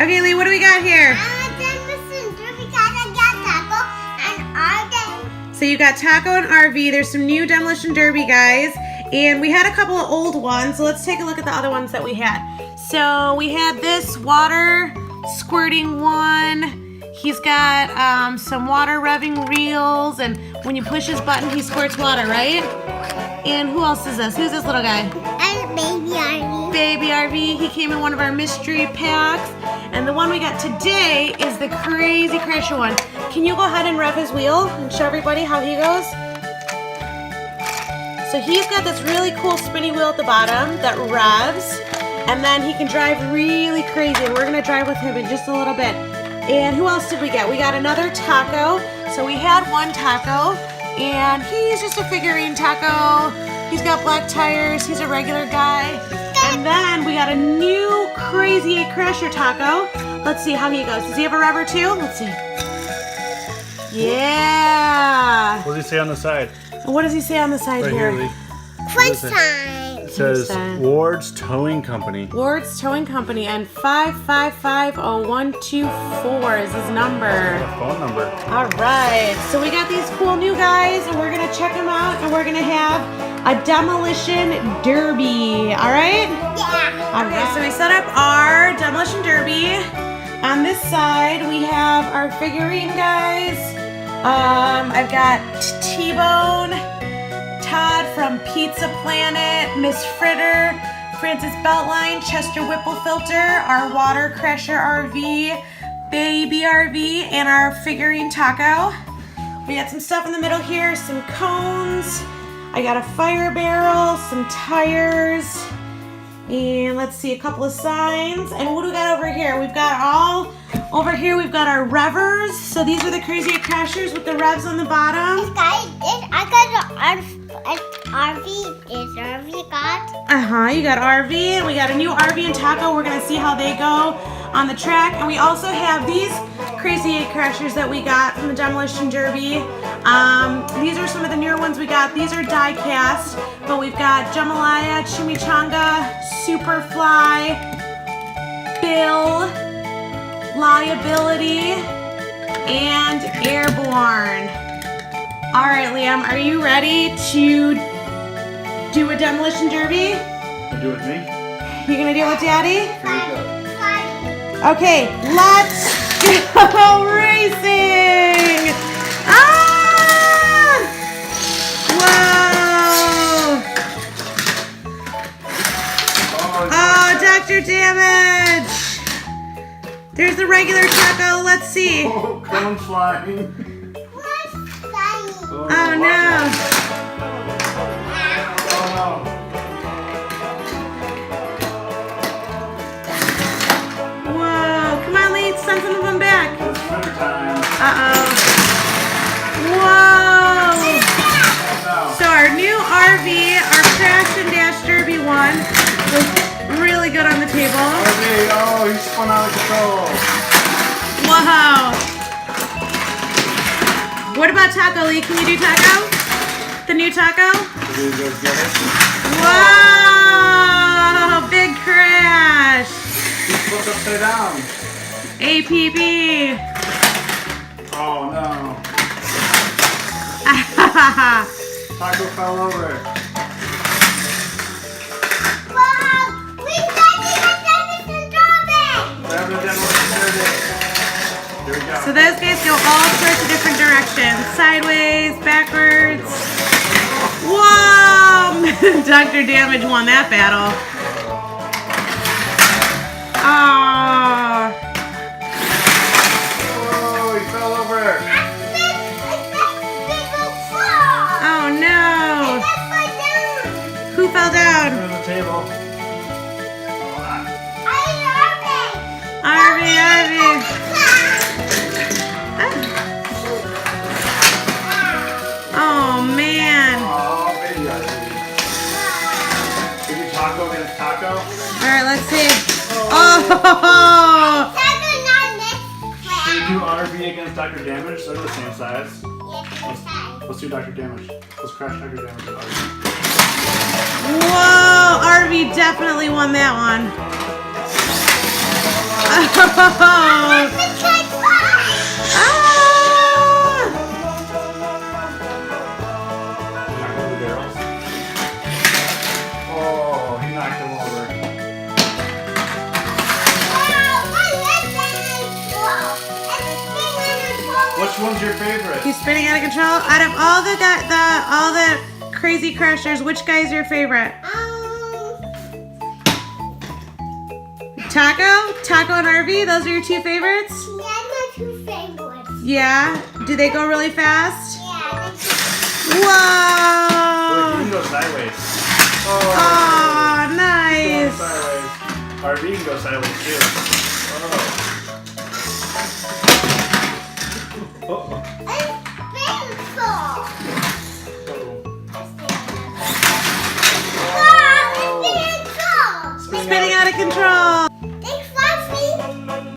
Okay, Lee, what do we got here? So you got Taco and Arvy. There's some new Demolition Derby guys. And we had a couple of old ones. So let's take a look at the other ones that we had. So we had this water squirting one. He's got some water revving reels. And when you push his button, he squirts water, right? And who else is this? Who's this little guy? Baby Arvy. Baby Arvy. He came in one of our mystery packs. And the one we got today is the Crazy Crasher one. Can you go ahead and rev his wheel and show everybody how he goes? So he's got this really cool spinny wheel at the bottom that revs. And then he can drive really crazy. And we're going to drive with him in just a little bit. And who else did we get? We got another Taco. So we had one Taco. And he's just a figurine Taco. He's got black tires. He's a regular guy. And then we got a new Crazy 8 Crasher Taco. Let's see how he goes. Does he have a rubber too? Let's see. Yeah. What does he say on the side? What does he say on the side Right here? here, Lee. French time. It says Ward's Towing Company. Ward's Towing Company, and 5550124 is his number. Phone number. All right, so we got these cool new guys, and we're gonna check them out, and we're gonna have a Demolition Derby. All right? Yeah. Okay, so we set up our Demolition Derby. On this side, we have our figurine guys. I've got T-Bone, Todd from Pizza Planet, Miss Fritter, Francis Beltline, Chester Whipplefilter, our Water Crasher RV, Baby RV, and our figurine Taco. We got some stuff in the middle here, some cones. I got a fire barrel, some tires, and let's see, a couple of signs. And what do we got over here? We've got over here we've got our revers. So these are the Crazy 8 Crashers with the revs on the bottom. I got an Arvy. Is Arvy got? You got Arvy, and we got a new Arvy and Taco. We're gonna see how they go on the track. And we also have these Crazy 8 Crashers that we got from the Demolition Derby. These are some of the newer ones we got. These are diecast, but we've got Jambalaya Chimichanga, Superfly, Bill, Liability, and Airborne. All right, Liam, are you ready to do a Demolition Derby? You do it with me? You gonna do it with Daddy? Here we go. Okay, let's go racing! Ah! Whoa! Oh, Dr. Damage! There's the regular Taco. Let's see. Oh, cone flying. Oh no! Whoa! Come on, Lee, send some of them back. It's winter time. Uh-oh. Whoa! So our new RV, our Crash and Dash Derby one, was really good on the table. Arvy, oh, he spun out of control. Wow! What about Taco, Lee? Can you do Taco? The new Taco? Did you guys get it? Whoa! Big crash! He's flipped upside down. APB! Oh no. Taco fell over. Wow! We got the Demolition Derby. Grab the Demolition Derby. Here we go. So those guys go all sorts of different directions. Sideways, backwards. Whoa! Dr. Damage won that battle. Oh. Oh, he fell over. Oh no. Who fell down? Under the table. Arvy. Oh man. Oh, baby Arvy. Did you Taco against Taco? Alright, let's see. Oh! Should we do Arvy against Dr. Damage? They're the same size. Let's do Dr. Damage. Let's crash Dr. Damage with Arvy. Whoa! Arvy definitely won that one. Oh, he knocked him over. Which one's your favorite? He's spinning out of control. Out of all the crazy crashers, which guy's your favorite? Taco and Arvy, those are your two favorites? Yeah, my two favorites. Yeah? Do they go really fast? Yeah, Whoa! Look, you can go sideways. Oh, Going nice. sideways. RV can go sideways too. Oh. Uh-oh.